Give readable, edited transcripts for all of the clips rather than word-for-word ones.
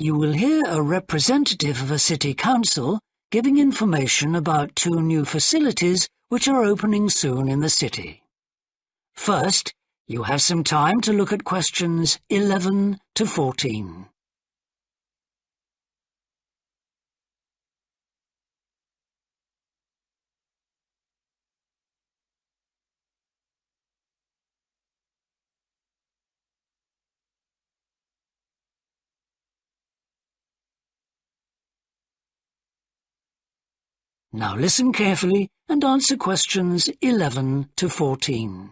You will hear a representative of a city council giving information about 2 new facilities which are opening soon in the city. First, you have some time to look at questions 11 to 14. Now listen carefully and answer questions 11 to 14.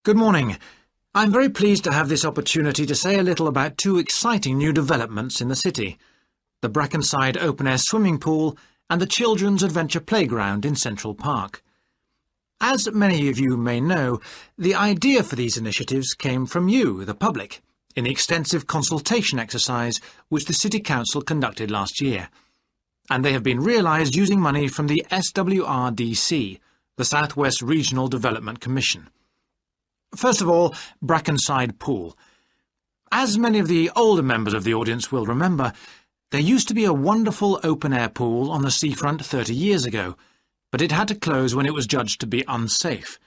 Good morning. I'm very pleased to have this opportunity to say a little about 2 exciting new developments in the city: the Brackenside open-air swimming pool and the Children's Adventure Playground in Central Park. As many of you may know, the idea for these initiatives came from you, the public, in the extensive consultation exercise which the City Council conducted last year, and they have been realised using money from the SWRDC, the South West Regional Development Commission. First of all, Brackenside Pool. As many of the older members of the audience will remember, there used to be a wonderful open-air pool on the seafront 30 years ago, but it had to close when it was judged to be unsafe.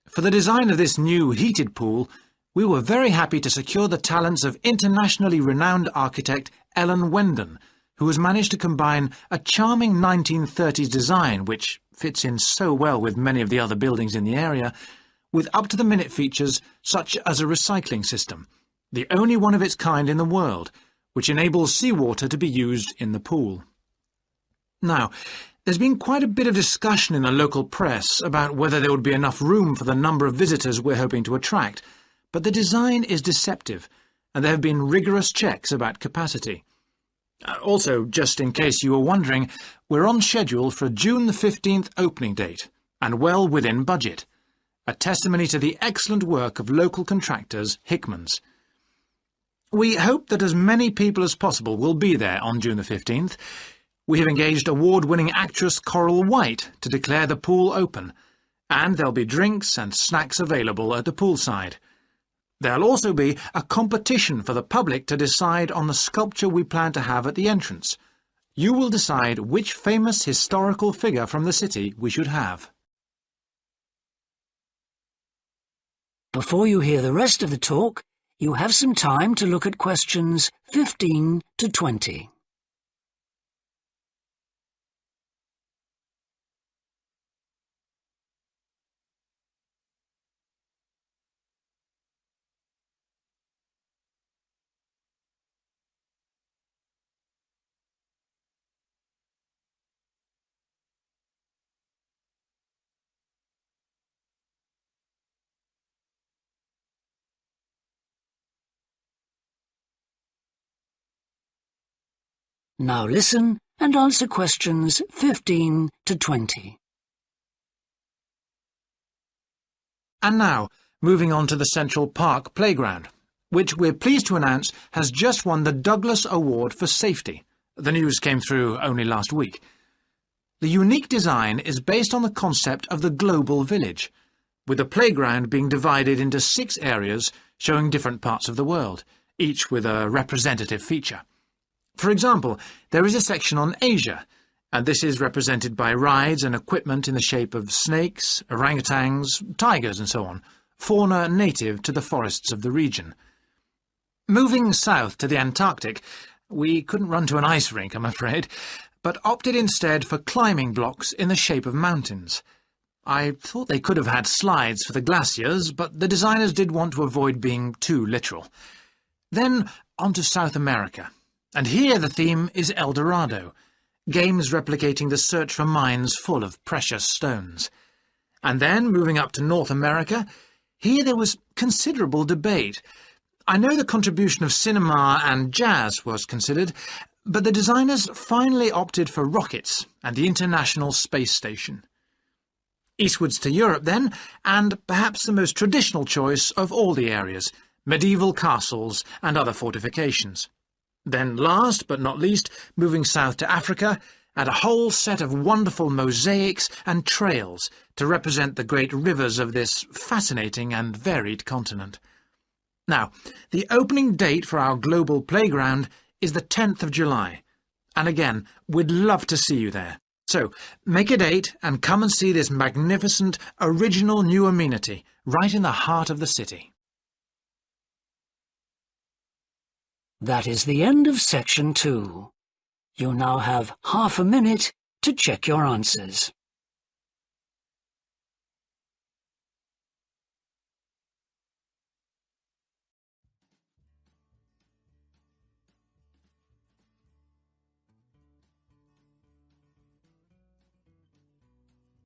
For the design of this new heated pool, we were very happy to secure the talents of internationally renowned architect Ellen Wendon, who has managed to combine a charming 1930s design, which fits in so well with many of the other buildings in the area, with up-to-the-minute features such as a recycling system, the only one of its kind in the world, which enables seawater to be used in the pool. Now, there's been quite a bit of discussion in the local press about whether there would be enough room for the number of visitors we're hoping to attract, but the design is deceptive, and there have been rigorous checks about capacity. Also, just in case you were wondering, we're on schedule for a June the 15th opening date, and well within budget, a testimony to the excellent work of local contractors Hickman's. We hope that as many people as possible will be there on June the 15th. We have engaged award-winning actress Coral White to declare the pool open, and there'll be drinks and snacks available at the poolside. There'll also be a competition for the public to decide on the sculpture we plan to have at the entrance. You will decide which famous historical figure from the city we should have. Before you hear the rest of the talk, you have some time to look at questions 15 to 20. Now listen and answer questions 15 to 20. And now, moving on to the Central Park Playground, which we're pleased to announce has just won the Douglas Award for Safety. The news came through only last week. The unique design is based on the concept of the global village, with the playground being divided into 6 areas showing different parts of the world, each with a representative feature. For example, there is a section on Asia, and this is represented by rides and equipment in the shape of snakes, orangutans, tigers and so on, fauna native to the forests of the region. Moving south to the Antarctic, we couldn't run to an ice rink, I'm afraid, but opted instead for climbing blocks in the shape of mountains. I thought they could have had slides for the glaciers, but the designers did want to avoid being too literal. Then on to South America. And here the theme is El Dorado, games replicating the search for mines full of precious stones. And then, moving up to North America, here there was considerable debate. I know the contribution of cinema and jazz was considered, but the designers finally opted for rockets and the International Space Station. Eastwards to Europe then, and perhaps the most traditional choice of all the areas, medieval castles and other fortifications. Then last but not least, moving south to Africa, and a whole set of wonderful mosaics and trails to represent the great rivers of this fascinating and varied continent. Now, the opening date for our global playground is the 10th of July. And again, we'd love to see you there. So, make a date and come and see this magnificent, original new amenity right in the heart of the city. That is the end of Section 2. You now have half a minute to check your answers.